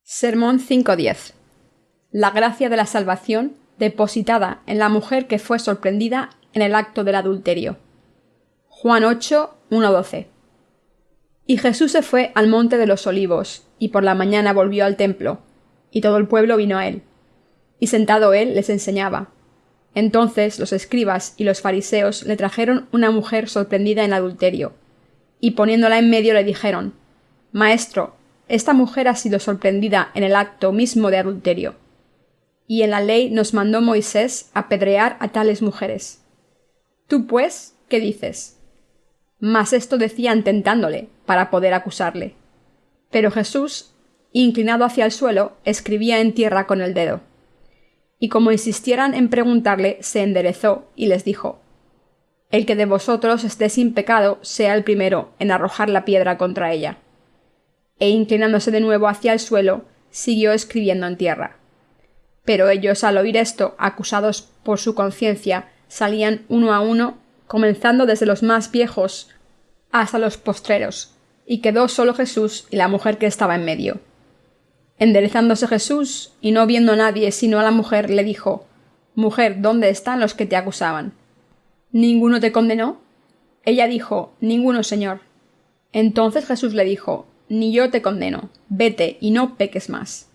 Sermón 5.10. La gracia de la salvación depositada en la mujer que fue sorprendida en el acto del adulterio. Juan 8:1-12. Y Jesús se fue al monte de los olivos, y por la mañana volvió al templo, y todo el pueblo vino a él. Y sentado él les enseñaba. Entonces los escribas y los fariseos le trajeron una mujer sorprendida en adulterio, y poniéndola en medio le dijeron: Maestro, esta mujer ha sido sorprendida en el acto mismo de adulterio. Y en la ley nos mandó Moisés apedrear a tales mujeres. ¿Tú, pues, qué dices? Mas esto decían tentándole, para poder acusarle. Pero Jesús, inclinado hacia el suelo, escribía en tierra con el dedo. Y como insistieran en preguntarle, se enderezó y les dijo: El que de vosotros esté sin pecado sea el primero en arrojar la piedra contra ella. E inclinándose de nuevo hacia el suelo, siguió escribiendo en tierra. Pero ellos, al oír esto, acusados por su conciencia, salían uno a uno, comenzando desde los más viejos hasta los postreros, y quedó solo Jesús y la mujer que estaba en medio. Enderezándose Jesús, y no viendo a nadie sino a la mujer, le dijo: Mujer, ¿dónde están los que te acusaban? ¿Ninguno te condenó? Ella dijo: Ninguno, Señor. Entonces Jesús le dijo: Ni yo te condeno, vete y no peques más.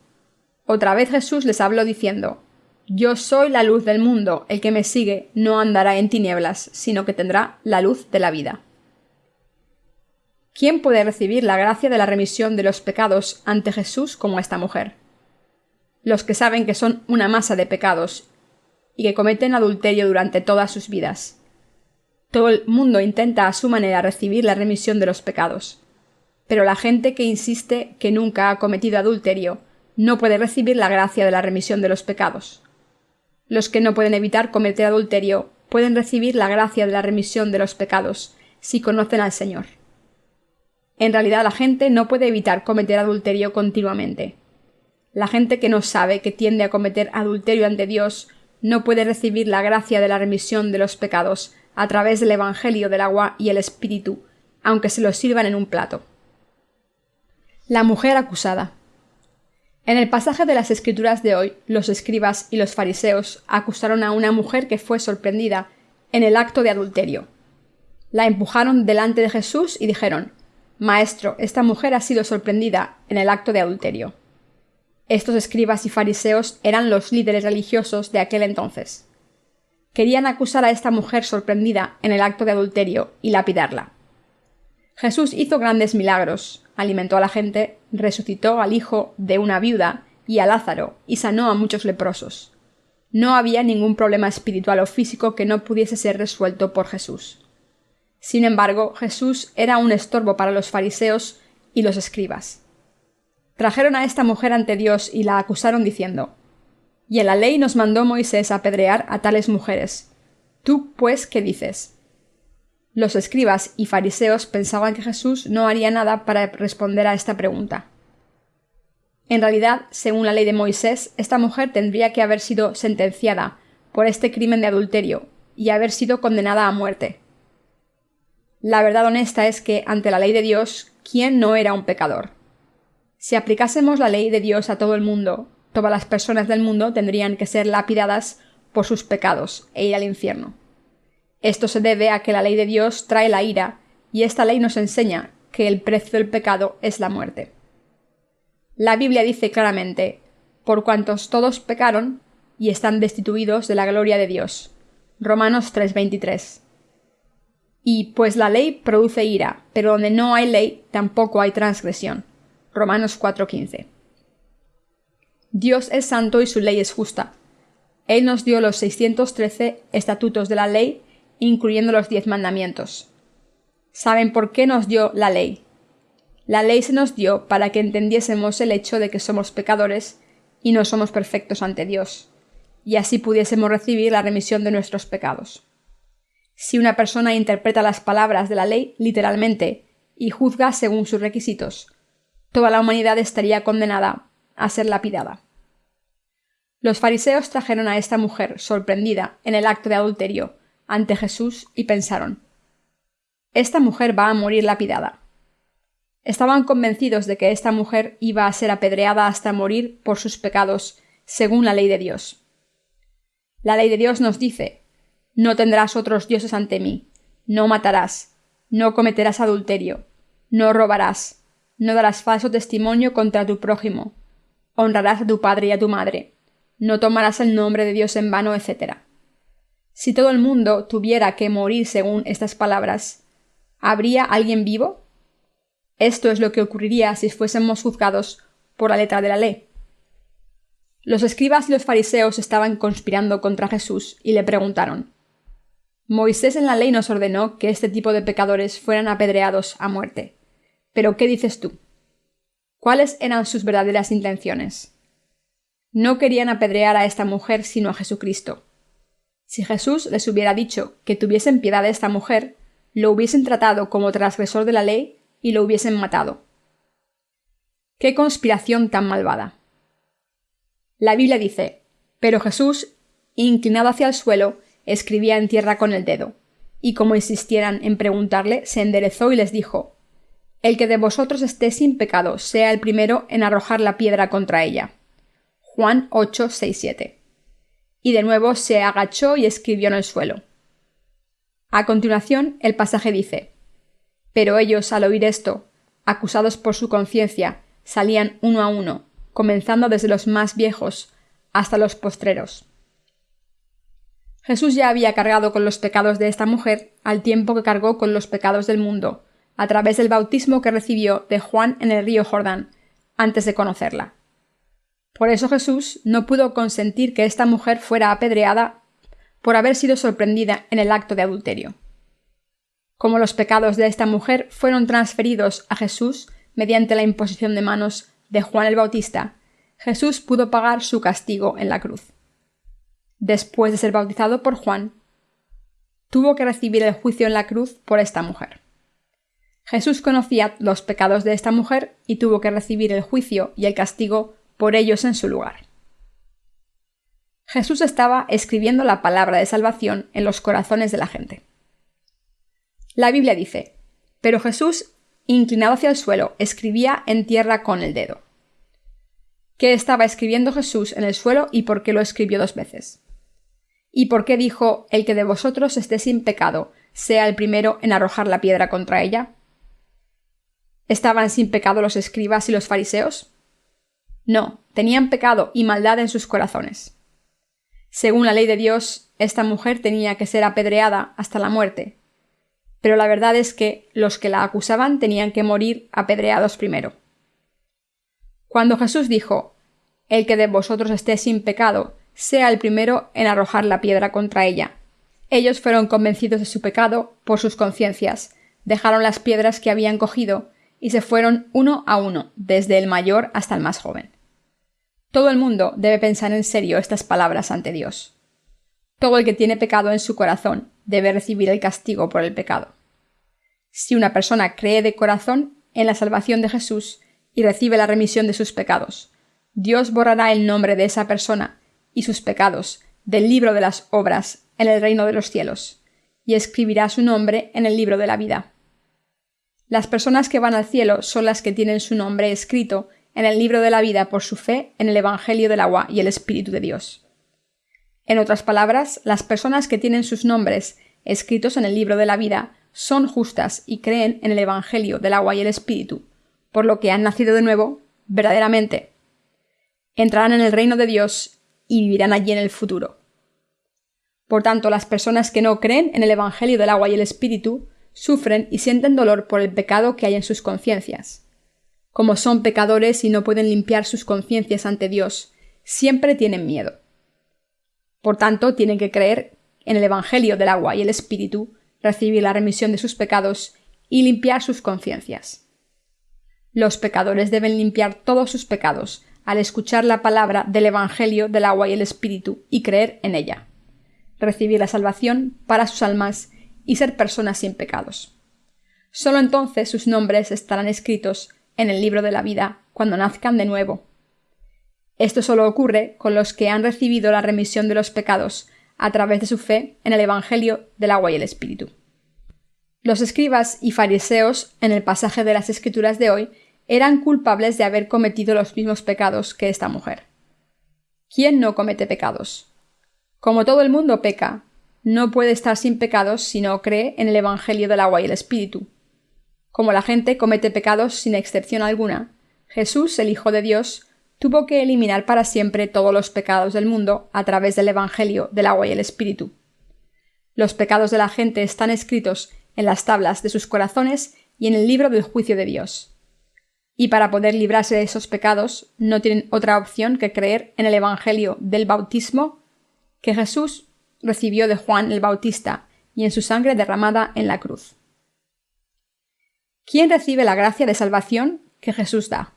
Otra vez Jesús les habló diciendo: Yo soy la luz del mundo, el que me sigue no andará en tinieblas, sino que tendrá la luz de la vida. ¿Quién puede recibir la gracia de la remisión de los pecados ante Jesús como esta mujer? Los que saben que son una masa de pecados y que cometen adulterio durante todas sus vidas. Todo el mundo intenta a su manera recibir la remisión de los pecados. Pero la gente que insiste que nunca ha cometido adulterio no puede recibir la gracia de la remisión de los pecados. Los que no pueden evitar cometer adulterio pueden recibir la gracia de la remisión de los pecados si conocen al Señor. En realidad, la gente no puede evitar cometer adulterio continuamente. La gente que no sabe que tiende a cometer adulterio ante Dios no puede recibir la gracia de la remisión de los pecados a través del Evangelio del agua y el Espíritu, aunque se lo sirvan en un plato. La mujer acusada. En el pasaje de las Escrituras de hoy, los escribas y los fariseos acusaron a una mujer que fue sorprendida en el acto de adulterio. La empujaron delante de Jesús y dijeron: Maestro, esta mujer ha sido sorprendida en el acto de adulterio. Estos escribas y fariseos eran los líderes religiosos de aquel entonces. Querían acusar a esta mujer sorprendida en el acto de adulterio y lapidarla. Jesús hizo grandes milagros, alimentó a la gente, resucitó al hijo de una viuda y a Lázaro, y sanó a muchos leprosos. No había ningún problema espiritual o físico que no pudiese ser resuelto por Jesús. Sin embargo, Jesús era un estorbo para los fariseos y los escribas. Trajeron a esta mujer ante Dios y la acusaron diciendo: Y en la ley nos mandó Moisés apedrear a tales mujeres. ¿Tú, pues, qué dices? Los escribas y fariseos pensaban que Jesús no haría nada para responder a esta pregunta. En realidad, según la ley de Moisés, esta mujer tendría que haber sido sentenciada por este crimen de adulterio y haber sido condenada a muerte. La verdad honesta es que, ante la ley de Dios, ¿quién no era un pecador? Si aplicásemos la ley de Dios a todo el mundo, todas las personas del mundo tendrían que ser lapidadas por sus pecados e ir al infierno. Esto se debe a que la ley de Dios trae la ira, y esta ley nos enseña que el precio del pecado es la muerte. La Biblia dice claramente: por cuantos todos pecaron y están destituidos de la gloria de Dios. Romanos 3:23. Y pues la ley produce ira, pero donde no hay ley tampoco hay transgresión. Romanos 4:15. Dios es santo y su ley es justa. Él nos dio los 613 estatutos de la ley, incluyendo los 10 mandamientos. ¿Saben por qué nos dio la ley? La ley se nos dio para que entendiésemos el hecho de que somos pecadores y no somos perfectos ante Dios, y así pudiésemos recibir la remisión de nuestros pecados. Si una persona interpreta las palabras de la ley literalmente y juzga según sus requisitos, toda la humanidad estaría condenada a ser lapidada. Los fariseos trajeron a esta mujer sorprendida en el acto de adulterio ante Jesús y pensaron: Esta mujer va a morir lapidada. Estaban convencidos de que esta mujer iba a ser apedreada hasta morir por sus pecados, según la ley de Dios. La ley de Dios nos dice: no tendrás otros dioses ante mí, no matarás, no cometerás adulterio, no robarás, no darás falso testimonio contra tu prójimo, honrarás a tu padre y a tu madre, no tomarás el nombre de Dios en vano, etc. Si todo el mundo tuviera que morir según estas palabras, ¿habría alguien vivo? Esto es lo que ocurriría si fuésemos juzgados por la letra de la ley. Los escribas y los fariseos estaban conspirando contra Jesús y le preguntaron: Moisés en la ley nos ordenó que este tipo de pecadores fueran apedreados a muerte. ¿Pero qué dices tú? ¿Cuáles eran sus verdaderas intenciones? No querían apedrear a esta mujer sino a Jesucristo. Si Jesús les hubiera dicho que tuviesen piedad de esta mujer, lo hubiesen tratado como transgresor de la ley y lo hubiesen matado. ¡Qué conspiración tan malvada! La Biblia dice: pero Jesús, inclinado hacia el suelo, escribía en tierra con el dedo, y como insistieran en preguntarle, se enderezó y les dijo: el que de vosotros esté sin pecado sea el primero en arrojar la piedra contra ella. Juan 8, 6, 7. Y de nuevo se agachó y escribió en el suelo. A continuación, el pasaje dice: pero ellos, al oír esto, acusados por su conciencia, salían uno a uno, comenzando desde los más viejos hasta los postreros. Jesús ya había cargado con los pecados de esta mujer al tiempo que cargó con los pecados del mundo, a través del bautismo que recibió de Juan en el río Jordán, antes de conocerla. Por eso Jesús no pudo consentir que esta mujer fuera apedreada por haber sido sorprendida en el acto de adulterio. Como los pecados de esta mujer fueron transferidos a Jesús mediante la imposición de manos de Juan el Bautista, Jesús pudo pagar su castigo en la cruz. Después de ser bautizado por Juan, tuvo que recibir el juicio en la cruz por esta mujer. Jesús conocía los pecados de esta mujer y tuvo que recibir el juicio y el castigo por ellos en su lugar. Jesús estaba escribiendo la palabra de salvación en los corazones de la gente. La Biblia dice: pero Jesús, inclinado hacia el suelo, escribía en tierra con el dedo. ¿Qué estaba escribiendo Jesús en el suelo y por qué lo escribió 2 veces? ¿Y por qué dijo: el que de vosotros esté sin pecado sea el primero en arrojar la piedra contra ella? ¿Estaban sin pecado los escribas y los fariseos? No, tenían pecado y maldad en sus corazones. Según la ley de Dios, esta mujer tenía que ser apedreada hasta la muerte, pero la verdad es que los que la acusaban tenían que morir apedreados primero. Cuando Jesús dijo: el que de vosotros esté sin pecado sea el primero en arrojar la piedra contra ella, ellos fueron convencidos de su pecado por sus conciencias, dejaron las piedras que habían cogido y se fueron uno a uno, desde el mayor hasta el más joven. Todo el mundo debe pensar en serio estas palabras ante Dios. Todo el que tiene pecado en su corazón debe recibir el castigo por el pecado. Si una persona cree de corazón en la salvación de Jesús y recibe la remisión de sus pecados, Dios borrará el nombre de esa persona y sus pecados del libro de las obras en el reino de los cielos, y escribirá su nombre en el libro de la vida. Las personas que van al cielo son las que tienen su nombre escrito en el libro de la vida por su fe en el Evangelio del agua y el Espíritu de Dios. En otras palabras, las personas que tienen sus nombres escritos en el libro de la vida son justas y creen en el Evangelio del agua y el Espíritu, por lo que han nacido de nuevo, verdaderamente. Entrarán en el reino de Dios y vivirán allí en el futuro. Por tanto, las personas que no creen en el Evangelio del agua y el Espíritu sufren y sienten dolor por el pecado que hay en sus conciencias. Como son pecadores y no pueden limpiar sus conciencias ante Dios, siempre tienen miedo. Por tanto, tienen que creer en el Evangelio del agua y el Espíritu, recibir la remisión de sus pecados y limpiar sus conciencias. Los pecadores deben limpiar todos sus pecados al escuchar la palabra del Evangelio del agua y el Espíritu y creer en ella, recibir la salvación para sus almas y ser personas sin pecados. Solo entonces sus nombres estarán escritos en el libro de la vida cuando nazcan de nuevo. Esto solo ocurre con los que han recibido la remisión de los pecados a través de su fe en el Evangelio del agua y el Espíritu. Los escribas y fariseos, en el pasaje de las Escrituras de hoy, eran culpables de haber cometido los mismos pecados que esta mujer. ¿Quién no comete pecados? Como todo el mundo peca, no puede estar sin pecados si no cree en el Evangelio del agua y el Espíritu. Como la gente comete pecados sin excepción alguna, Jesús, el Hijo de Dios, tuvo que eliminar para siempre todos los pecados del mundo a través del Evangelio del agua y el Espíritu. Los pecados de la gente están escritos en las tablas de sus corazones y en el libro del juicio de Dios. Y para poder librarse de esos pecados, no tienen otra opción que creer en el Evangelio del bautismo que Jesús recibió de Juan el Bautista y en su sangre derramada en la cruz. ¿Quién recibe la gracia de salvación que Jesús da?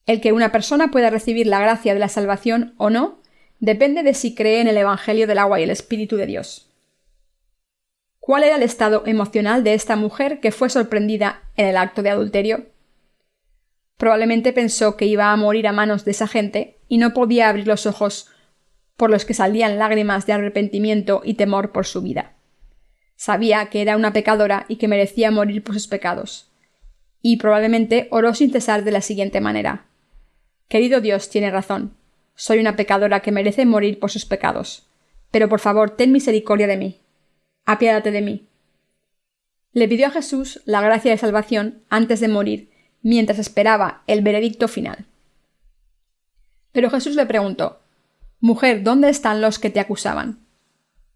El que una persona pueda recibir la gracia de la salvación o no depende de si cree en el Evangelio del agua y el Espíritu de Dios. ¿Cuál era el estado emocional de esta mujer que fue sorprendida en el acto de adulterio? Probablemente pensó que iba a morir a manos de esa gente y no podía abrir los ojos por los que salían lágrimas de arrepentimiento y temor por su vida. Sabía que era una pecadora y que merecía morir por sus pecados. Y probablemente oró sin cesar de la siguiente manera: Querido Dios, tiene razón. Soy una pecadora que merece morir por sus pecados. Pero por favor, ten misericordia de mí. Apiádate de mí. Le pidió a Jesús la gracia de salvación antes de morir, mientras esperaba el veredicto final. Pero Jesús le preguntó: Mujer, ¿dónde están los que te acusaban?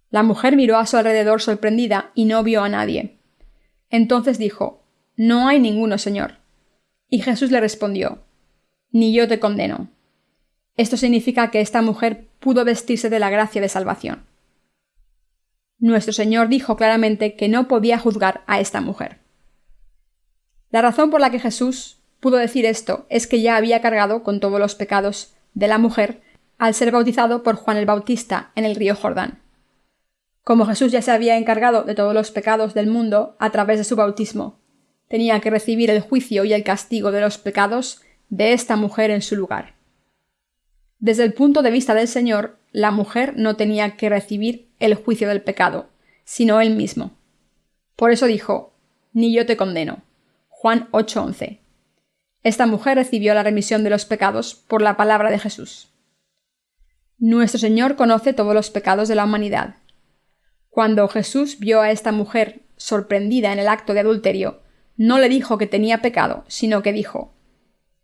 La mujer miró a su alrededor sorprendida y no vio a nadie. Entonces dijo: No hay ninguno, Señor. Y Jesús le respondió: Ni yo te condeno. Esto significa que esta mujer pudo vestirse de la gracia de salvación. Nuestro Señor dijo claramente que no podía juzgar a esta mujer. La razón por la que Jesús pudo decir esto es que ya había cargado con todos los pecados de la mujer al ser bautizado por Juan el Bautista en el río Jordán. Como Jesús ya se había encargado de todos los pecados del mundo a través de su bautismo, tenía que recibir el juicio y el castigo de los pecados de esta mujer en su lugar. Desde el punto de vista del Señor, la mujer no tenía que recibir el juicio del pecado, sino él mismo. Por eso dijo: Ni yo te condeno. Juan 8:11. Esta mujer recibió la remisión de los pecados por la palabra de Jesús. Nuestro Señor conoce todos los pecados de la humanidad. Cuando Jesús vio a esta mujer sorprendida en el acto de adulterio, no le dijo que tenía pecado, sino que dijo: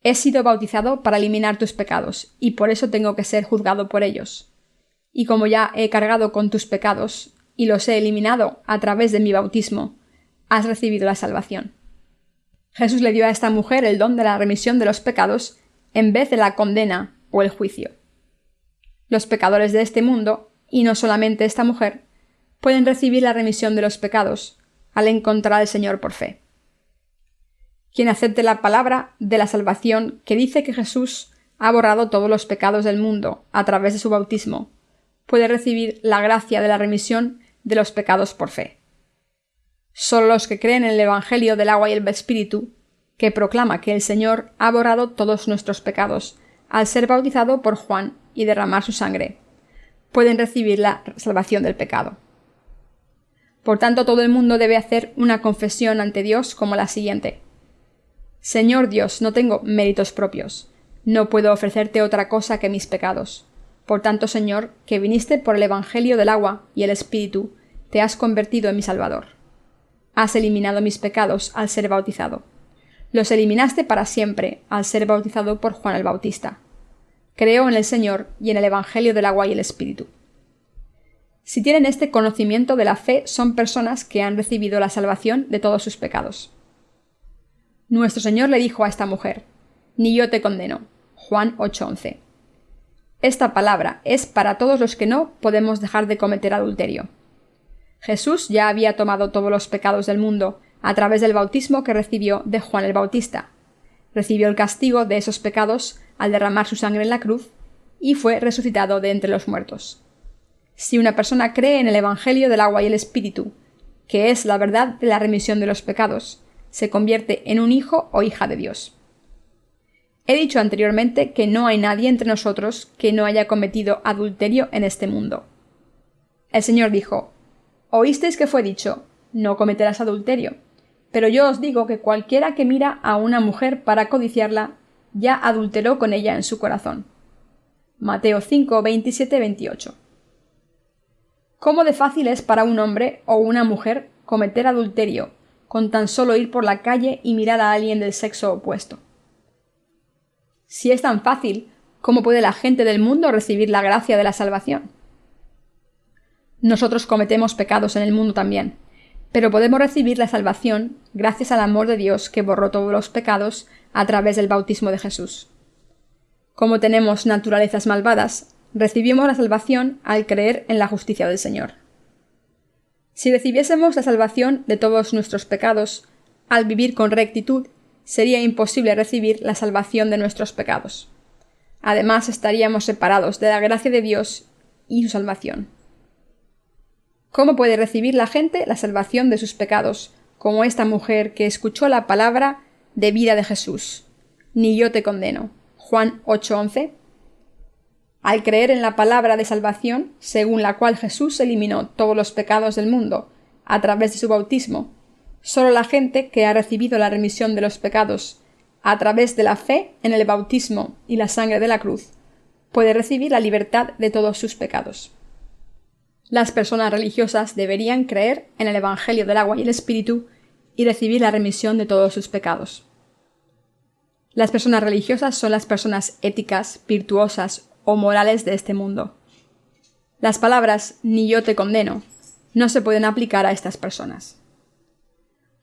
He sido bautizado para eliminar tus pecados, y por eso tengo que ser juzgado por ellos. Y como ya he cargado con tus pecados, y los he eliminado a través de mi bautismo, has recibido la salvación. Jesús le dio a esta mujer el don de la remisión de los pecados en vez de la condena o el juicio. Los pecadores de este mundo, y no solamente esta mujer, pueden recibir la remisión de los pecados al encontrar al Señor por fe. Quien acepte la palabra de la salvación que dice que Jesús ha borrado todos los pecados del mundo a través de su bautismo, puede recibir la gracia de la remisión de los pecados por fe. Solo los que creen en el Evangelio del agua y el Espíritu, que proclama que el Señor ha borrado todos nuestros pecados al ser bautizado por Juan y derramar su sangre, pueden recibir la salvación del pecado. Por tanto, todo el mundo debe hacer una confesión ante Dios como la siguiente: Señor Dios, no tengo méritos propios. No puedo ofrecerte otra cosa que mis pecados. Por tanto, Señor, que viniste por el Evangelio del agua y el Espíritu, te has convertido en mi Salvador. Has eliminado mis pecados al ser bautizado. Los eliminaste para siempre al ser bautizado por Juan el Bautista. Creo en el Señor y en el Evangelio del agua y el Espíritu. Si tienen este conocimiento de la fe, son personas que han recibido la salvación de todos sus pecados. Nuestro Señor le dijo a esta mujer: Ni yo te condeno. Juan 8:11. Esta palabra es para todos los que no podemos dejar de cometer adulterio. Jesús ya había tomado todos los pecados del mundo a través del bautismo que recibió de Juan el Bautista. Recibió el castigo de esos pecados al derramar su sangre en la cruz y fue resucitado de entre los muertos. Si una persona cree en el Evangelio del agua y el Espíritu, que es la verdad de la remisión de los pecados, se convierte en un hijo o hija de Dios. He dicho anteriormente que no hay nadie entre nosotros que no haya cometido adulterio en este mundo. El Señor dijo: Oísteis que fue dicho: no cometerás adulterio. Pero yo os digo que cualquiera que mira a una mujer para codiciarla, ya adulteró con ella en su corazón. Mateo 5, 27, 28. ¿Cómo de fácil es para un hombre o una mujer cometer adulterio con tan solo ir por la calle y mirar a alguien del sexo opuesto? Si es tan fácil, ¿cómo puede la gente del mundo recibir la gracia de la salvación? Nosotros cometemos pecados en el mundo también, pero podemos recibir la salvación gracias al amor de Dios que borró todos los pecados a través del bautismo de Jesús. Como tenemos naturalezas malvadas, recibimos la salvación al creer en la justicia del Señor. Si recibiésemos la salvación de todos nuestros pecados, al vivir con rectitud, sería imposible recibir la salvación de nuestros pecados. Además, estaríamos separados de la gracia de Dios y su salvación. ¿Cómo puede recibir la gente la salvación de sus pecados, como esta mujer que escuchó la palabra de vida de Jesús? Ni yo te condeno. Juan 8:11. Al creer en la palabra de salvación, según la cual Jesús eliminó todos los pecados del mundo a través de su bautismo, solo la gente que ha recibido la remisión de los pecados a través de la fe en el bautismo y la sangre de la cruz puede recibir la libertad de todos sus pecados. Las personas religiosas deberían creer en el Evangelio del agua y el Espíritu y recibir la remisión de todos sus pecados. Las personas religiosas son las personas éticas, virtuosas o morales de este mundo. Las palabras «ni yo te condeno» no se pueden aplicar a estas personas.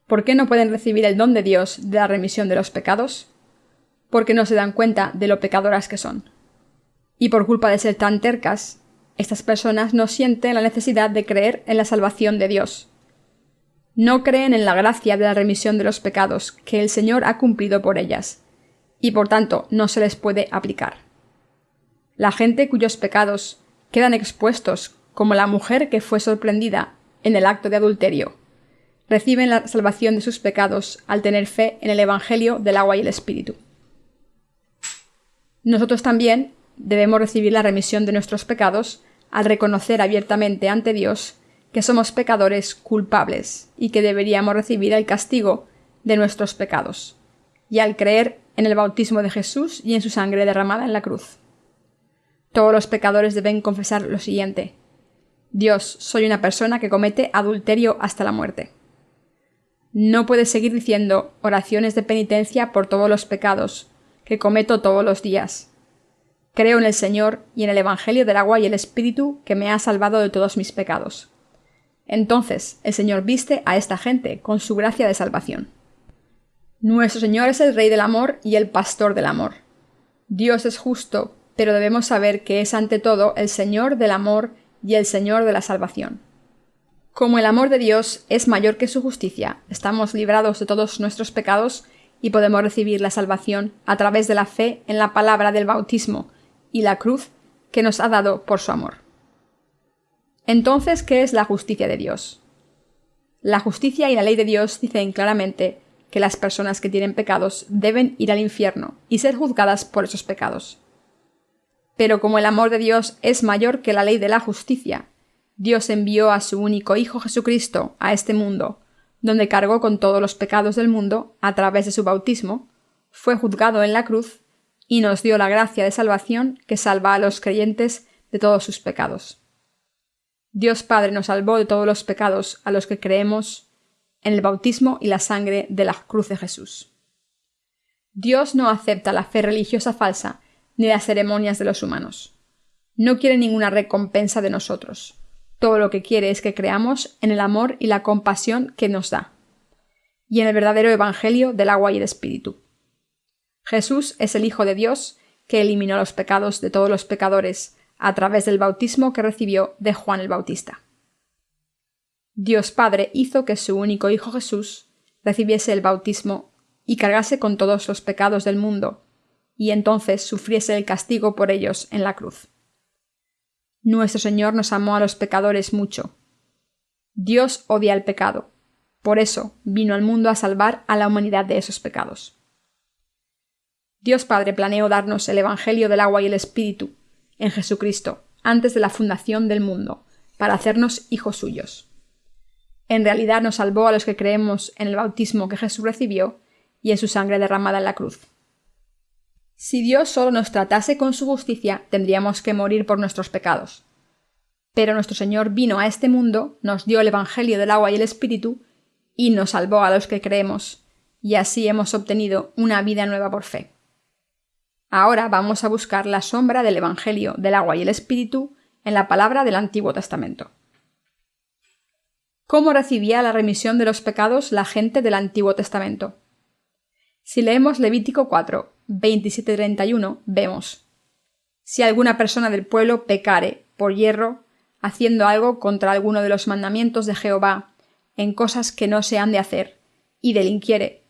¿Por qué no pueden recibir el don de Dios de la remisión de los pecados? Porque no se dan cuenta de lo pecadoras que son. Y por culpa de ser tan tercas, estas personas no sienten la necesidad de creer en la salvación de Dios. No creen en la gracia de la remisión de los pecados que el Señor ha cumplido por ellas, y por tanto no se les puede aplicar. La gente cuyos pecados quedan expuestos, como la mujer que fue sorprendida en el acto de adulterio, reciben la salvación de sus pecados al tener fe en el Evangelio del agua y el Espíritu. Nosotros también debemos recibir la remisión de nuestros pecados al reconocer abiertamente ante Dios que somos pecadores culpables y que deberíamos recibir el castigo de nuestros pecados, y al creer en el bautismo de Jesús y en su sangre derramada en la cruz. Todos los pecadores deben confesar lo siguiente: Dios, soy una persona que comete adulterio hasta la muerte. No puedes seguir diciendo oraciones de penitencia por todos los pecados que cometo todos los días. Creo en el Señor y en el Evangelio del agua y el Espíritu que me ha salvado de todos mis pecados. Entonces el Señor viste a esta gente con su gracia de salvación. Nuestro Señor es el Rey del amor y el Pastor del amor. Dios es justo, pero debemos saber que es ante todo el Señor del amor y el Señor de la salvación. Como el amor de Dios es mayor que su justicia, estamos librados de todos nuestros pecados y podemos recibir la salvación a través de la fe en la palabra del bautismo y la cruz que nos ha dado por su amor. Entonces, ¿qué es la justicia de Dios? La justicia y la ley de Dios dicen claramente que las personas que tienen pecados deben ir al infierno y ser juzgadas por esos pecados. Pero como el amor de Dios es mayor que la ley de la justicia, Dios envió a su único Hijo Jesucristo a este mundo, donde cargó con todos los pecados del mundo a través de su bautismo, fue juzgado en la cruz y nos dio la gracia de salvación que salva a los creyentes de todos sus pecados. Dios Padre nos salvó de todos los pecados a los que creemos en el bautismo y la sangre de la cruz de Jesús. Dios no acepta la fe religiosa falsa ni las ceremonias de los humanos. No quiere ninguna recompensa de nosotros. Todo lo que quiere es que creamos en el amor y la compasión que nos da, y en el verdadero Evangelio del agua y el Espíritu. Jesús es el Hijo de Dios que eliminó los pecados de todos los pecadores a través del bautismo que recibió de Juan el Bautista. Dios Padre hizo que su único Hijo Jesús recibiese el bautismo y cargase con todos los pecados del mundo, y entonces sufriese el castigo por ellos en la cruz. Nuestro Señor nos amó a los pecadores mucho. Dios odia el pecado. Por eso vino al mundo a salvar a la humanidad de esos pecados. Dios Padre planeó darnos el Evangelio del agua y el Espíritu en Jesucristo antes de la fundación del mundo, para hacernos hijos suyos. en realidad nos salvó a los que creemos en el bautismo que Jesús recibió y en su sangre derramada en la cruz. Si Dios solo nos tratase con su justicia, tendríamos que morir por nuestros pecados. Pero nuestro Señor vino a este mundo, nos dio el Evangelio del agua y el Espíritu, y nos salvó a los que creemos, y así hemos obtenido una vida nueva por fe. Ahora vamos a buscar la sombra del Evangelio del agua y el Espíritu en la palabra del Antiguo Testamento. ¿Cómo recibía la remisión de los pecados la gente del Antiguo Testamento? Si leemos Levítico 4, 27-31, vemos: si alguna persona del pueblo pecare por yerro, haciendo algo contra alguno de los mandamientos de Jehová, en cosas que no se han de hacer, y delinquiere,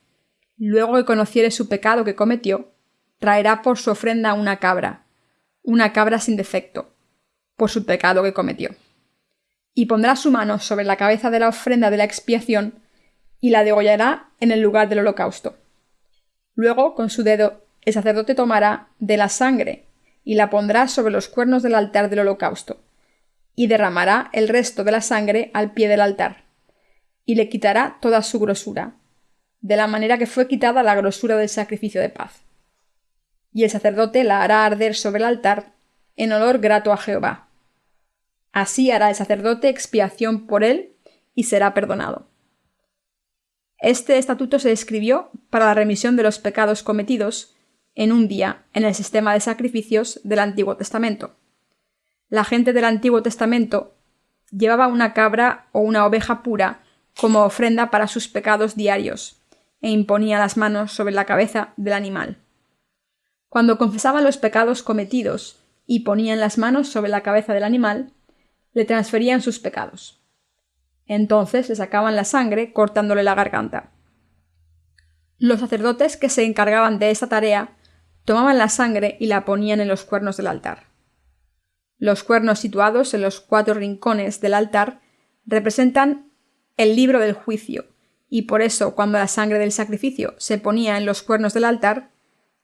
luego que conociere su pecado que cometió, traerá por su ofrenda una cabra sin defecto, por su pecado que cometió. Y pondrá su mano sobre la cabeza de la ofrenda de la expiación, y la degollará en el lugar del holocausto. Luego, con su dedo, el sacerdote tomará de la sangre, y la pondrá sobre los cuernos del altar del holocausto, y derramará el resto de la sangre al pie del altar, y le quitará toda su grosura, de la manera que fue quitada la grosura del sacrificio de paz. Y el sacerdote la hará arder sobre el altar en olor grato a Jehová. Así hará el sacerdote expiación por él y será perdonado. Este estatuto se escribió para la remisión de los pecados cometidos en un día en el sistema de sacrificios del Antiguo Testamento. La gente del Antiguo Testamento llevaba una cabra o una oveja pura como ofrenda para sus pecados diarios e imponía las manos sobre la cabeza del animal. Cuando confesaban los pecados cometidos y ponían las manos sobre la cabeza del animal, le transferían sus pecados. Entonces le sacaban la sangre cortándole la garganta. Los sacerdotes que se encargaban de esta tarea tomaban la sangre y la ponían en los cuernos del altar. Los cuernos situados en los 4 rincones del altar representan el libro del juicio, y por eso cuando la sangre del sacrificio se ponía en los cuernos del altar,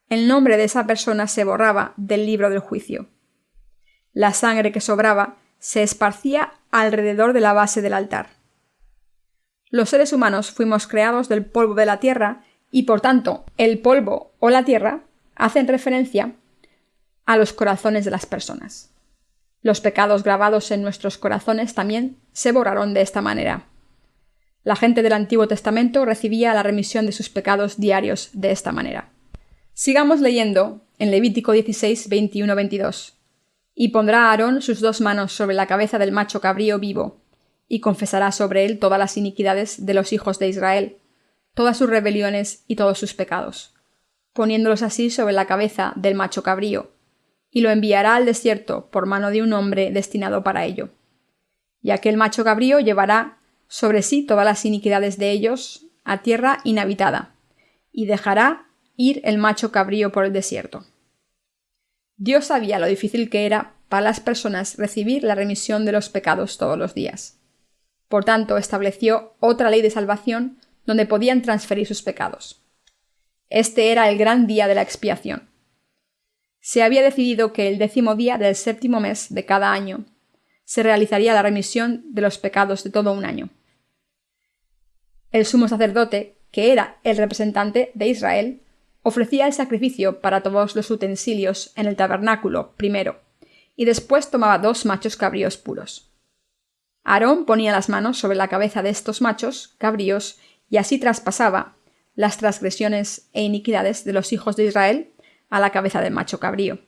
el nombre de esa persona se borraba del libro del juicio. La sangre que sobraba se esparcía alrededor de la base del altar. Los seres humanos fuimos creados del polvo de la tierra y, por tanto, el polvo o la tierra hacen referencia a los corazones de las personas. Los pecados grabados en nuestros corazones también se borraron de esta manera. La gente del Antiguo Testamento recibía la remisión de sus pecados diarios de esta manera. Sigamos leyendo en Levítico 16, 21-22. Y pondrá Aarón sus 2 manos sobre la cabeza del macho cabrío vivo, y confesará sobre él todas las iniquidades de los hijos de Israel, todas sus rebeliones y todos sus pecados, poniéndolos así sobre la cabeza del macho cabrío, y lo enviará al desierto por mano de un hombre destinado para ello. Y aquel macho cabrío llevará sobre sí todas las iniquidades de ellos a tierra inhabitada, y dejará ir el macho cabrío por el desierto. Dios sabía lo difícil que era para las personas recibir la remisión de los pecados todos los días. Por tanto, estableció otra ley de salvación donde podían transferir sus pecados. Este era el gran día de la expiación. Se había decidido que el 10º día del 7º mes de cada año se realizaría la remisión de los pecados de todo un año. El sumo sacerdote, que era el representante de Israel, ofrecía el sacrificio para todos los utensilios en el tabernáculo primero, y después tomaba 2 machos cabríos puros. Aarón ponía las manos sobre la cabeza de estos machos cabríos y así traspasaba las transgresiones e iniquidades de los hijos de Israel a la cabeza del macho cabrío.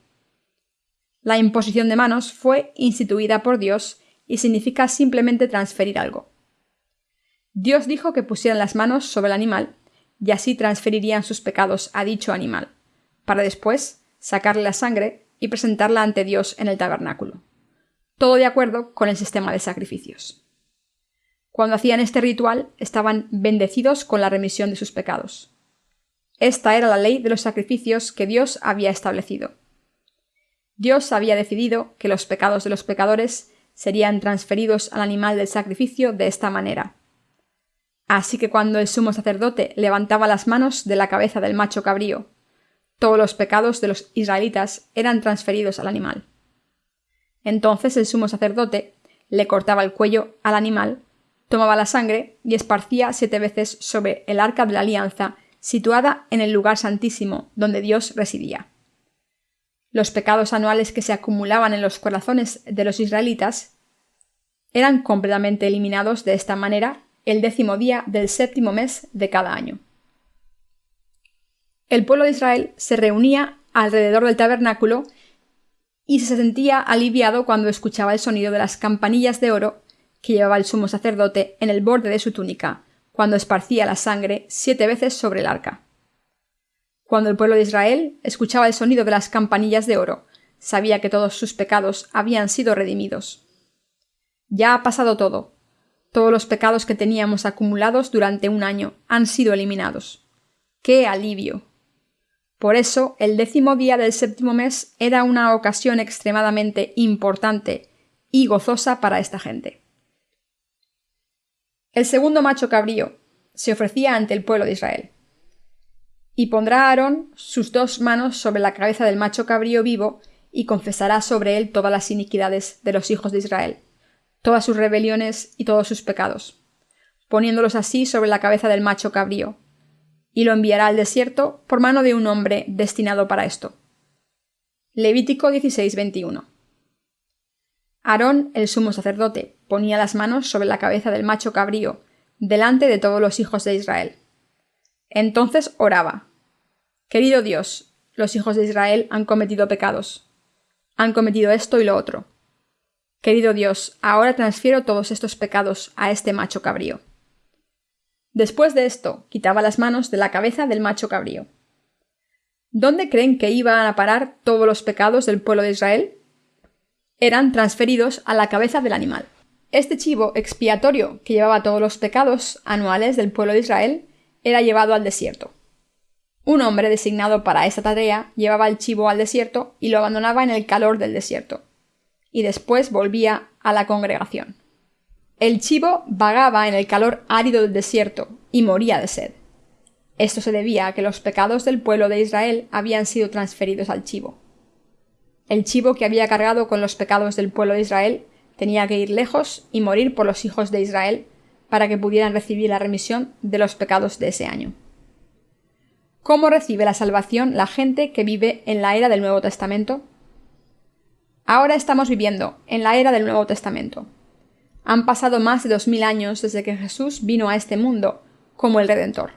La imposición de manos fue instituida por Dios y significa simplemente transferir algo. Dios dijo que pusieran las manos sobre el animal y así transferirían sus pecados a dicho animal, para después sacarle la sangre y presentarla ante Dios en el tabernáculo. Todo de acuerdo con el sistema de sacrificios. Cuando hacían este ritual, estaban bendecidos con la remisión de sus pecados. Esta era la ley de los sacrificios que Dios había establecido. Dios había decidido que los pecados de los pecadores serían transferidos al animal del sacrificio de esta manera. Así que cuando el sumo sacerdote levantaba las manos de la cabeza del macho cabrío, todos los pecados de los israelitas eran transferidos al animal. Entonces el sumo sacerdote le cortaba el cuello al animal tomaba la sangre y esparcía 7 veces sobre el arca de la alianza, situada en el lugar santísimo, donde Dios residía. Los pecados anuales que se acumulaban en los corazones de los israelitas eran completamente eliminados de esta manera el 10º día del 7º mes de cada año. El pueblo de Israel se reunía alrededor del tabernáculo y se sentía aliviado cuando escuchaba el sonido de las campanillas de oro que llevaba el sumo sacerdote en el borde de su túnica, cuando esparcía la sangre 7 veces sobre el arca. Cuando el pueblo de Israel escuchaba el sonido de las campanillas de oro, sabía que todos sus pecados habían sido redimidos. Ya ha pasado todo. Todos los pecados que teníamos acumulados durante un año han sido eliminados. ¡Qué alivio! Por eso, el 10º día del 7º mes era una ocasión extremadamente importante y gozosa para esta gente. El segundo macho cabrío se ofrecía ante el pueblo de Israel. Y pondrá Aarón sus 2 manos sobre la cabeza del macho cabrío vivo y confesará sobre él todas las iniquidades de los hijos de Israel, todas sus rebeliones y todos sus pecados, poniéndolos así sobre la cabeza del macho cabrío, y lo enviará al desierto por mano de un hombre destinado para esto. Levítico 16:21. Aarón, el sumo sacerdote, ponía las manos sobre la cabeza del macho cabrío, delante de todos los hijos de Israel. Entonces oraba: Querido Dios, los hijos de Israel han cometido pecados. Han cometido esto y lo otro. Querido Dios, ahora transfiero todos estos pecados a este macho cabrío. Después de esto, quitaba las manos de la cabeza del macho cabrío. ¿Dónde creen que iban a parar todos los pecados del pueblo de Israel? Eran transferidos a la cabeza del animal. Este chivo expiatorio que llevaba todos los pecados anuales del pueblo de Israel era llevado al desierto. Un hombre designado para esta tarea llevaba el chivo al desierto y lo abandonaba en el calor del desierto, y después volvía a la congregación. El chivo vagaba en el calor árido del desierto y moría de sed. Esto se debía a que los pecados del pueblo de Israel habían sido transferidos al chivo. El chivo que había cargado con los pecados del pueblo de Israel tenía que ir lejos y morir por los hijos de Israel para que pudieran recibir la remisión de los pecados de ese año. ¿Cómo recibe la salvación la gente que vive en la era del Nuevo Testamento? Ahora estamos viviendo en la era del Nuevo Testamento. Han pasado más de 2000 años desde que Jesús vino a este mundo como el Redentor.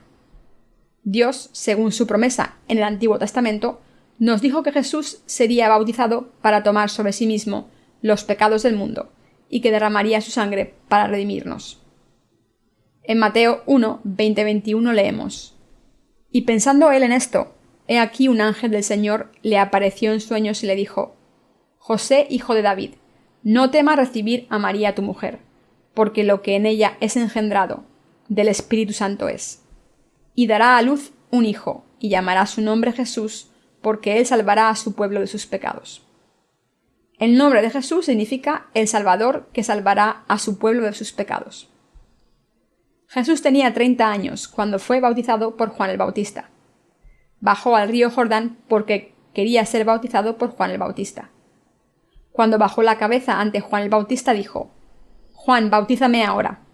Dios, según su promesa en el Antiguo Testamento, nos dijo que Jesús sería bautizado para tomar sobre sí mismo los pecados del mundo y que derramaría su sangre para redimirnos. En Mateo 1, 20-21 leemos: Y pensando él en esto, he aquí un ángel del Señor le apareció en sueños y le dijo: José, hijo de David, no temas recibir a María tu mujer, porque lo que en ella es engendrado del Espíritu Santo es. Y dará a luz un hijo, y llamará su nombre Jesús, porque él salvará a su pueblo de sus pecados. El nombre de Jesús significa el Salvador que salvará a su pueblo de sus pecados. Jesús tenía 30 años cuando fue bautizado por Juan el Bautista. Bajó al río Jordán porque quería ser bautizado por Juan el Bautista. Cuando bajó la cabeza ante Juan el Bautista dijo: Juan, bautízame ahora.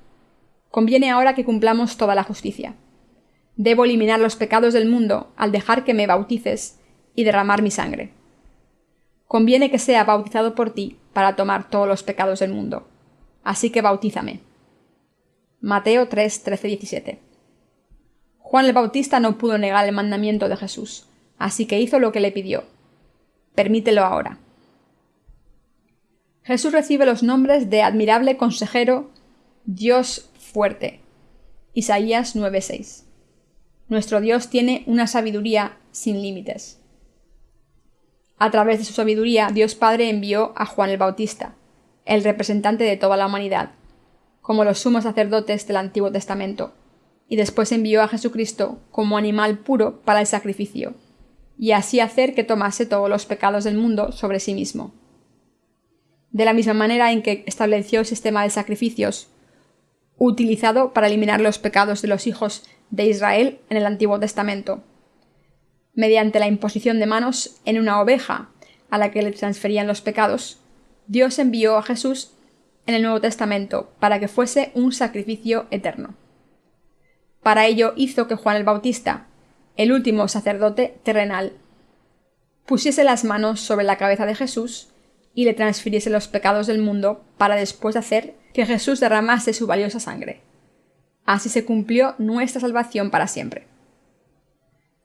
Conviene ahora que cumplamos toda la justicia. Debo eliminar los pecados del mundo al dejar que me bautices y derramar mi sangre. Conviene que sea bautizado por ti para tomar todos los pecados del mundo. Así que bautízame. Mateo 3, 13-17. Juan el Bautista no pudo negar el mandamiento de Jesús, así que hizo lo que le pidió. Permítelo ahora. Jesús recibe los nombres de admirable consejero, Dios fuerte. Isaías 9:6. Nuestro Dios tiene una sabiduría sin límites. A través de su sabiduría, Dios Padre envió a Juan el Bautista, el representante de toda la humanidad, como los sumos sacerdotes del Antiguo Testamento, y después envió a Jesucristo como animal puro para el sacrificio, y así hacer que tomase todos los pecados del mundo sobre sí mismo. De la misma manera en que estableció el sistema de sacrificios utilizado para eliminar los pecados de los hijos de Israel en el Antiguo Testamento, mediante la imposición de manos en una oveja a la que le transferían los pecados, Dios envió a Jesús en el Nuevo Testamento para que fuese un sacrificio eterno. Para ello hizo que Juan el Bautista, el último sacerdote terrenal, pusiese las manos sobre la cabeza de Jesús y le transfiriese los pecados del mundo para después hacer que Jesús derramase su valiosa sangre. Así se cumplió nuestra salvación para siempre.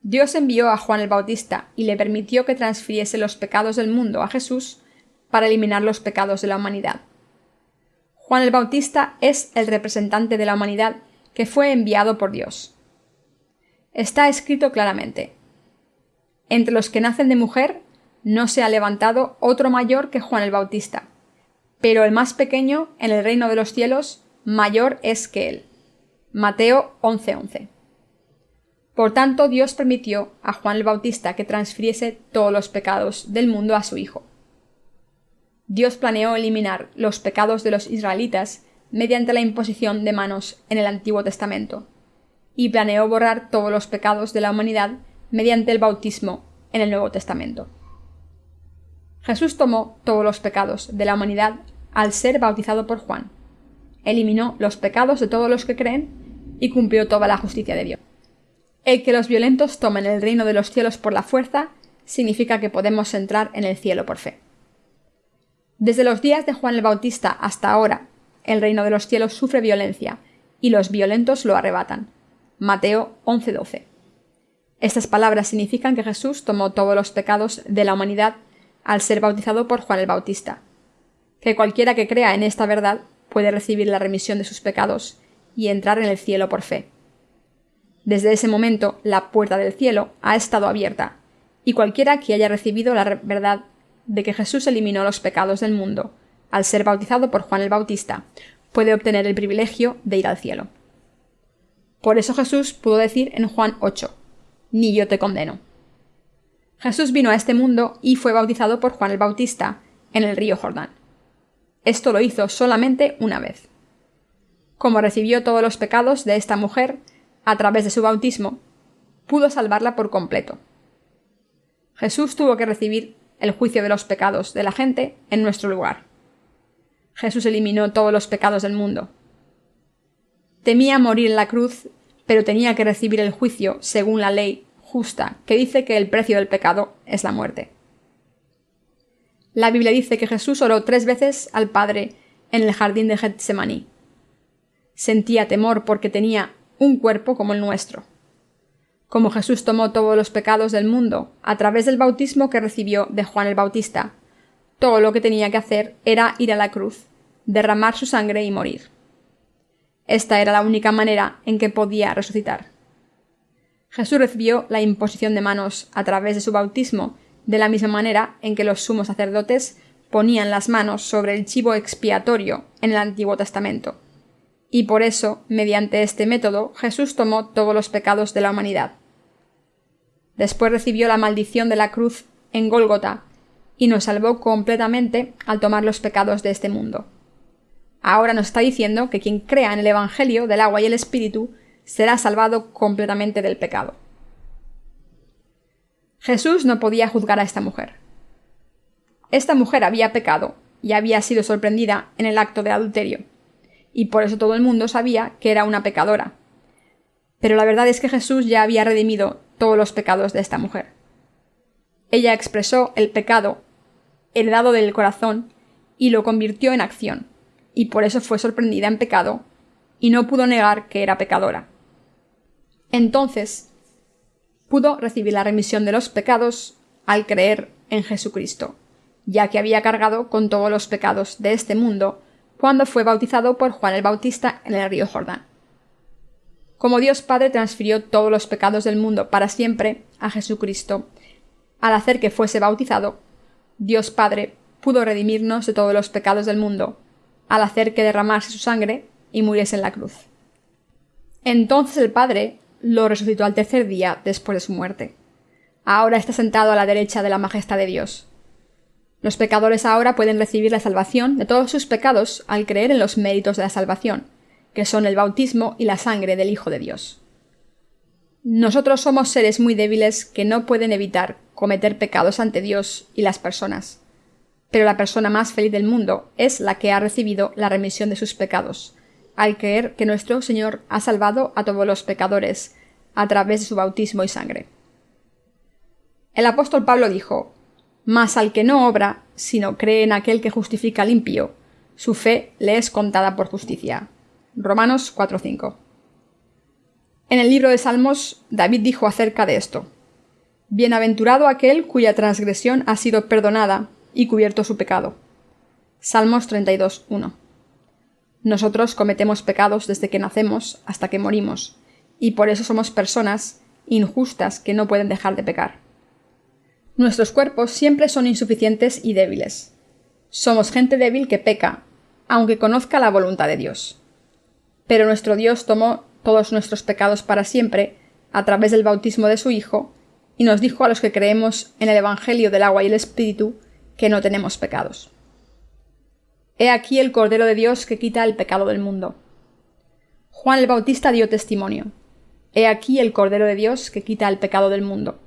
Dios envió a Juan el Bautista y le permitió que transfiriese los pecados del mundo a Jesús para eliminar los pecados de la humanidad. Juan el Bautista es el representante de la humanidad que fue enviado por Dios. Está escrito claramente: entre los que nacen de mujer no se ha levantado otro mayor que Juan el Bautista, pero el más pequeño en el reino de los cielos mayor es que él. Mateo 11:11. Por tanto, Dios permitió a Juan el Bautista que transfiriese todos los pecados del mundo a su Hijo. Dios planeó eliminar los pecados de los israelitas mediante la imposición de manos en el Antiguo Testamento, y planeó borrar todos los pecados de la humanidad mediante el bautismo en el Nuevo Testamento. Jesús tomó todos los pecados de la humanidad al ser bautizado por Juan, eliminó los pecados de todos los que creen y cumplió toda la justicia de Dios. El que los violentos tomen el reino de los cielos por la fuerza significa que podemos entrar en el cielo por fe. Desde los días de Juan el Bautista hasta ahora, el reino de los cielos sufre violencia y los violentos lo arrebatan. Mateo 11:12. Estas palabras significan que Jesús tomó todos los pecados de la humanidad al ser bautizado por Juan el Bautista, que cualquiera que crea en esta verdad puede recibir la remisión de sus pecados y entrar en el cielo por fe. Desde ese momento, la puerta del cielo ha estado abierta, y cualquiera que haya recibido la verdad de que Jesús eliminó los pecados del mundo al ser bautizado por Juan el Bautista, puede obtener el privilegio de ir al cielo. Por eso Jesús pudo decir en Juan 8: «Ni yo te condeno». Jesús vino a este mundo y fue bautizado por Juan el Bautista en el río Jordán. Esto lo hizo solamente una vez. Como recibió todos los pecados de esta mujer a través de su bautismo, pudo salvarla por completo. Jesús tuvo que recibir el juicio de los pecados de la gente en nuestro lugar. Jesús eliminó todos los pecados del mundo. Temía morir en la cruz, pero tenía que recibir el juicio según la ley justa, que dice que el precio del pecado es la muerte. La Biblia dice que Jesús oró 3 veces al Padre en el jardín de Getsemaní. Sentía temor porque tenía un cuerpo como el nuestro. Como Jesús tomó todos los pecados del mundo a través del bautismo que recibió de Juan el Bautista, todo lo que tenía que hacer era ir a la cruz, derramar su sangre y morir. Esta era la única manera en que podía resucitar. Jesús recibió la imposición de manos a través de su bautismo de la misma manera en que los sumos sacerdotes ponían las manos sobre el chivo expiatorio en el Antiguo Testamento. Y por eso, mediante este método, Jesús tomó todos los pecados de la humanidad. Después recibió la maldición de la cruz en Gólgota y nos salvó completamente al tomar los pecados de este mundo. Ahora nos está diciendo que quien crea en el Evangelio del agua y el Espíritu será salvado completamente del pecado. Jesús no podía juzgar a esta mujer. Esta mujer había pecado y había sido sorprendida en el acto de adulterio, y por eso todo el mundo sabía que era una pecadora. Pero la verdad es que Jesús ya había redimido todos los pecados de esta mujer. Ella expresó el pecado heredado del corazón y lo convirtió en acción, y por eso fue sorprendida en pecado y no pudo negar que era pecadora. Entonces, pudo recibir la remisión de los pecados al creer en Jesucristo, ya que había cargado con todos los pecados de este mundo cuando fue bautizado por Juan el Bautista en el río Jordán. Como Dios Padre transfirió todos los pecados del mundo para siempre a Jesucristo, al hacer que fuese bautizado, Dios Padre pudo redimirnos de todos los pecados del mundo, al hacer que derramase su sangre y muriese en la cruz. Entonces el Padre lo resucitó al 3er día después de su muerte. Ahora está sentado a la derecha de la majestad de Dios. Los pecadores ahora pueden recibir la salvación de todos sus pecados al creer en los méritos de la salvación, que son el bautismo y la sangre del Hijo de Dios. Nosotros somos seres muy débiles que no pueden evitar cometer pecados ante Dios y las personas. Pero la persona más feliz del mundo es la que ha recibido la remisión de sus pecados, al creer que nuestro Señor ha salvado a todos los pecadores a través de su bautismo y sangre. El apóstol Pablo dijo: «Mas al que no obra, sino cree en aquel que justifica al impío, su fe le es contada por justicia». Romanos 4:5. En el libro de Salmos, David dijo acerca de esto: «Bienaventurado aquel cuya transgresión ha sido perdonada y cubierto su pecado». Salmos 32:1. Nosotros cometemos pecados desde que nacemos hasta que morimos, y por eso somos personas injustas que no pueden dejar de pecar. Nuestros cuerpos siempre son insuficientes y débiles. Somos gente débil que peca, aunque conozca la voluntad de Dios. Pero nuestro Dios tomó todos nuestros pecados para siempre a través del bautismo de su Hijo y nos dijo a los que creemos en el Evangelio del agua y el Espíritu que no tenemos pecados. He aquí el Cordero de Dios que quita el pecado del mundo. Juan el Bautista dio testimonio: «He aquí el Cordero de Dios que quita el pecado del mundo».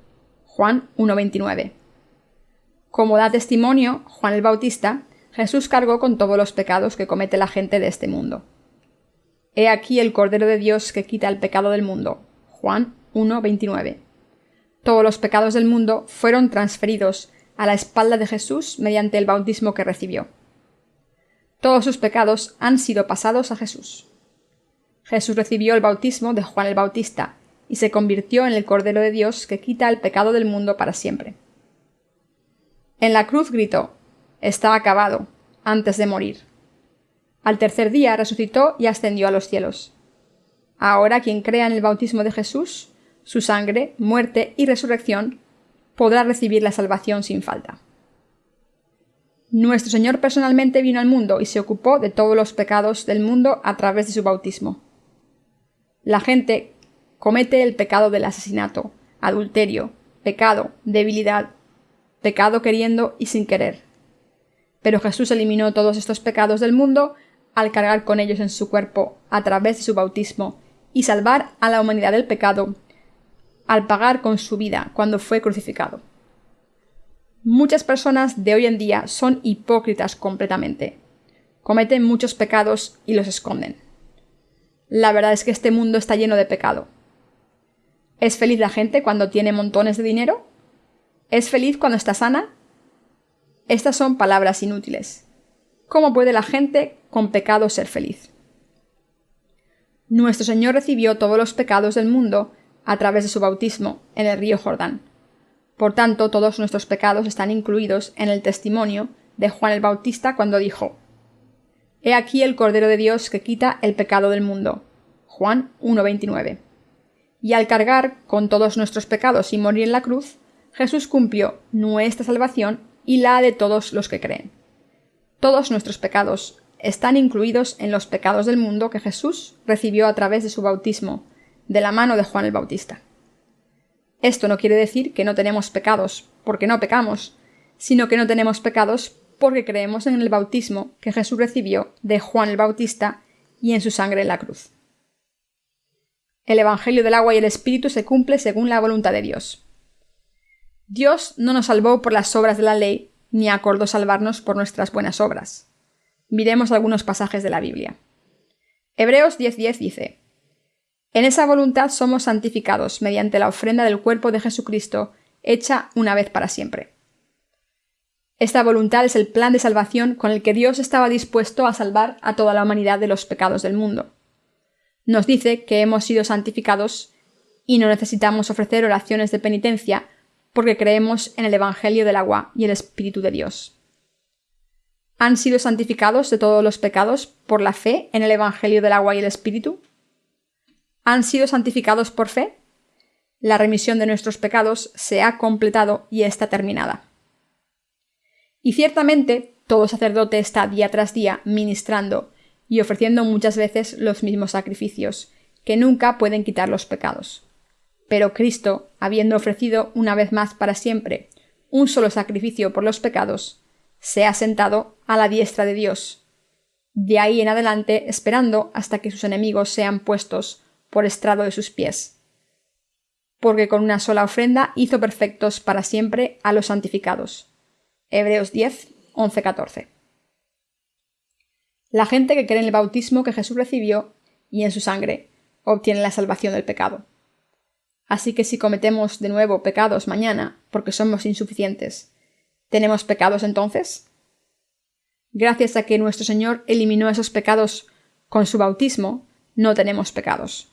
Juan 1:29. Como da testimonio Juan el Bautista, Jesús cargó con todos los pecados que comete la gente de este mundo. He aquí el Cordero de Dios que quita el pecado del mundo. Juan 1:29. Todos los pecados del mundo fueron transferidos a la espalda de Jesús mediante el bautismo que recibió. Todos sus pecados han sido pasados a Jesús. Jesús recibió el bautismo de Juan el Bautista y se convirtió en el Cordero de Dios que quita el pecado del mundo para siempre. En la cruz gritó: «Está acabado», antes de morir. Al tercer día resucitó y ascendió a los cielos. Ahora quien crea en el bautismo de Jesús, su sangre, muerte y resurrección, podrá recibir la salvación sin falta. Nuestro Señor personalmente vino al mundo y se ocupó de todos los pecados del mundo a través de su bautismo. La gente comete el pecado del asesinato, adulterio, pecado, debilidad, pecado queriendo y sin querer. Pero Jesús eliminó todos estos pecados del mundo al cargar con ellos en su cuerpo a través de su bautismo y salvar a la humanidad del pecado al pagar con su vida cuando fue crucificado. Muchas personas de hoy en día son hipócritas completamente. Cometen muchos pecados y los esconden. La verdad es que este mundo está lleno de pecado. ¿Es feliz la gente cuando tiene montones de dinero? ¿Es feliz cuando está sana? Estas son palabras inútiles. ¿Cómo puede la gente con pecado ser feliz? Nuestro Señor recibió todos los pecados del mundo a través de su bautismo en el río Jordán. Por tanto, todos nuestros pecados están incluidos en el testimonio de Juan el Bautista cuando dijo: «He aquí el Cordero de Dios que quita el pecado del mundo». Juan 1:29. Y al cargar con todos nuestros pecados y morir en la cruz, Jesús cumplió nuestra salvación y la de todos los que creen. Todos nuestros pecados están incluidos en los pecados del mundo que Jesús recibió a través de su bautismo, de la mano de Juan el Bautista. Esto no quiere decir que no tenemos pecados porque no pecamos, sino que no tenemos pecados porque creemos en el bautismo que Jesús recibió de Juan el Bautista y en su sangre en la cruz. El Evangelio del agua y el Espíritu se cumple según la voluntad de Dios. Dios no nos salvó por las obras de la ley, ni acordó salvarnos por nuestras buenas obras. Miremos algunos pasajes de la Biblia. Hebreos 10:10 dice: «En esa voluntad somos santificados mediante la ofrenda del cuerpo de Jesucristo, hecha una vez para siempre». Esta voluntad es el plan de salvación con el que Dios estaba dispuesto a salvar a toda la humanidad de los pecados del mundo. Nos dice que hemos sido santificados y no necesitamos ofrecer oraciones de penitencia porque creemos en el Evangelio del agua y el Espíritu de Dios. ¿Han sido santificados de todos los pecados por la fe en el Evangelio del agua y el Espíritu? ¿Han sido santificados por fe? La remisión de nuestros pecados se ha completado y está terminada. Y ciertamente todo sacerdote está día tras día ministrando y ofreciendo muchas veces los mismos sacrificios, que nunca pueden quitar los pecados. Pero Cristo, habiendo ofrecido una vez más para siempre un solo sacrificio por los pecados, se ha sentado a la diestra de Dios, de ahí en adelante esperando hasta que sus enemigos sean puestos por estrado de sus pies. Porque con una sola ofrenda hizo perfectos para siempre a los santificados. Hebreos 10, 11:14. La gente que cree en el bautismo que Jesús recibió y en su sangre obtiene la salvación del pecado. Así que si cometemos de nuevo pecados mañana porque somos insuficientes, ¿tenemos pecados entonces? Gracias a que nuestro Señor eliminó esos pecados con su bautismo, no tenemos pecados.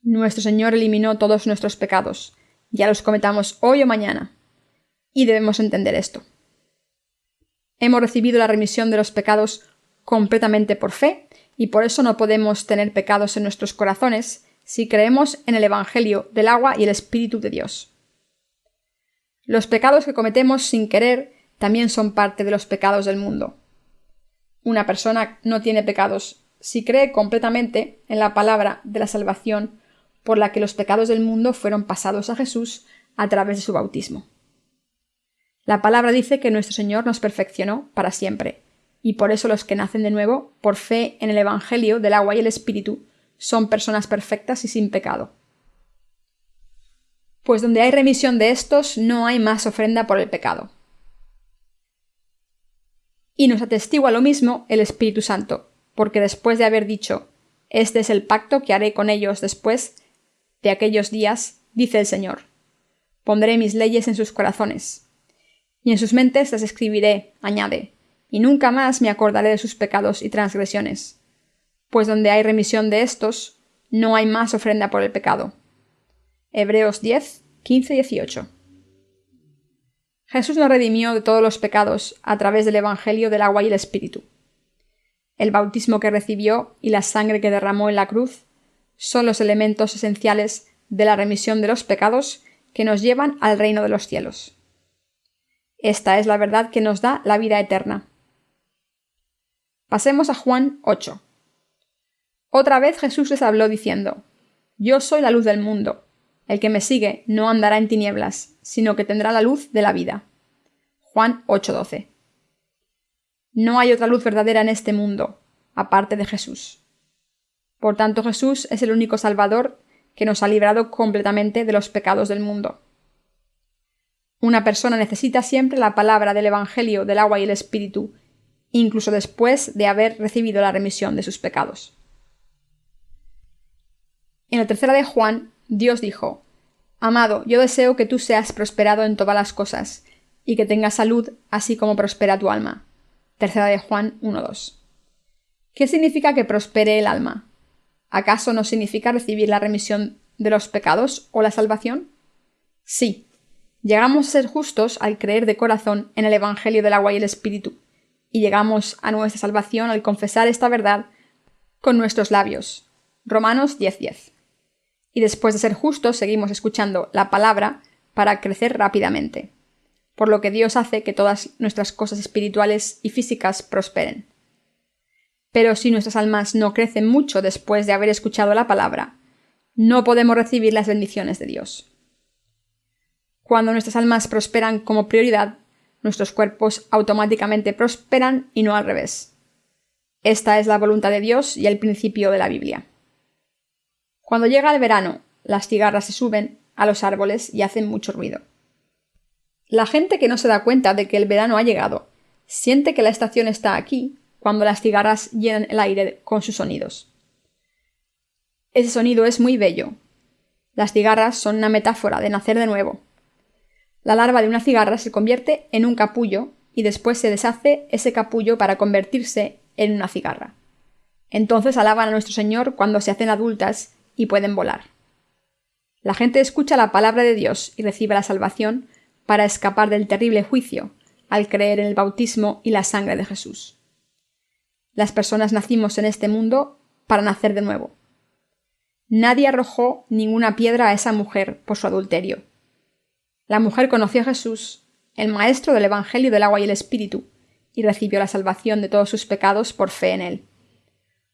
Nuestro Señor eliminó todos nuestros pecados, ya los cometamos hoy o mañana, y debemos entender esto. Hemos recibido la remisión de los pecados completamente por fe, y por eso no podemos tener pecados en nuestros corazones si creemos en el Evangelio del agua y el Espíritu de Dios. Los pecados que cometemos sin querer también son parte de los pecados del mundo. Una persona no tiene pecados si cree completamente en la palabra de la salvación por la que los pecados del mundo fueron pasados a Jesús a través de su bautismo. La palabra dice que nuestro Señor nos perfeccionó para siempre, y por eso los que nacen de nuevo, por fe en el Evangelio del agua y el Espíritu, son personas perfectas y sin pecado. Pues donde hay remisión de estos, no hay más ofrenda por el pecado. Y nos atestigua lo mismo el Espíritu Santo, porque después de haber dicho, «Este es el pacto que haré con ellos después de aquellos días», dice el Señor, «Pondré mis leyes en sus corazones, y en sus mentes las escribiré», añade, «y nunca más me acordaré de sus pecados y transgresiones, pues donde hay remisión de estos, no hay más ofrenda por el pecado». Hebreos 10, 15 y 18. Jesús nos redimió de todos los pecados a través del Evangelio del agua y el Espíritu. El bautismo que recibió y la sangre que derramó en la cruz son los elementos esenciales de la remisión de los pecados que nos llevan al reino de los cielos. Esta es la verdad que nos da la vida eterna. Pasemos a Juan 8. Otra vez Jesús les habló diciendo, «Yo soy la luz del mundo. El que me sigue no andará en tinieblas, sino que tendrá la luz de la vida». Juan 8:12. No hay otra luz verdadera en este mundo, aparte de Jesús. Por tanto, Jesús es el único Salvador que nos ha librado completamente de los pecados del mundo. Una persona necesita siempre la palabra del Evangelio del agua y el Espíritu, incluso después de haber recibido la remisión de sus pecados. En la tercera de Juan, Dios dijo, «Amado, yo deseo que tú seas prosperado en todas las cosas, y que tengas salud, así como prospera tu alma». Tercera de Juan 1:2. ¿Qué significa que prospere el alma? ¿Acaso no significa recibir la remisión de los pecados o la salvación? Sí. Llegamos a ser justos al creer de corazón en el Evangelio del agua y el Espíritu, y llegamos a nuestra salvación al confesar esta verdad con nuestros labios. Romanos 10:10. Y después de ser justos seguimos escuchando la palabra para crecer rápidamente, por lo que Dios hace que todas nuestras cosas espirituales y físicas prosperen. Pero si nuestras almas no crecen mucho después de haber escuchado la palabra, no podemos recibir las bendiciones de Dios. Cuando nuestras almas prosperan como prioridad, nuestros cuerpos automáticamente prosperan y no al revés. Esta es la voluntad de Dios y el principio de la Biblia. Cuando llega el verano, las cigarras se suben a los árboles y hacen mucho ruido. La gente que no se da cuenta de que el verano ha llegado, siente que la estación está aquí cuando las cigarras llenan el aire con sus sonidos. Ese sonido es muy bello. Las cigarras son una metáfora de nacer de nuevo. La larva de una cigarra se convierte en un capullo y después se deshace ese capullo para convertirse en una cigarra. Entonces alaban a nuestro Señor cuando se hacen adultas y pueden volar. La gente escucha la palabra de Dios y recibe la salvación para escapar del terrible juicio al creer en el bautismo y la sangre de Jesús. Las personas nacimos en este mundo para nacer de nuevo. Nadie arrojó ninguna piedra a esa mujer por su adulterio. La mujer conoció a Jesús, el maestro del Evangelio del agua y el Espíritu, y recibió la salvación de todos sus pecados por fe en él.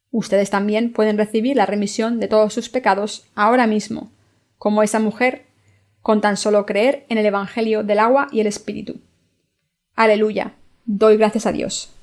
Ustedes también pueden recibir la remisión de todos sus pecados ahora mismo, como esa mujer, con tan solo creer en el Evangelio del agua y el Espíritu. Aleluya. Doy gracias a Dios.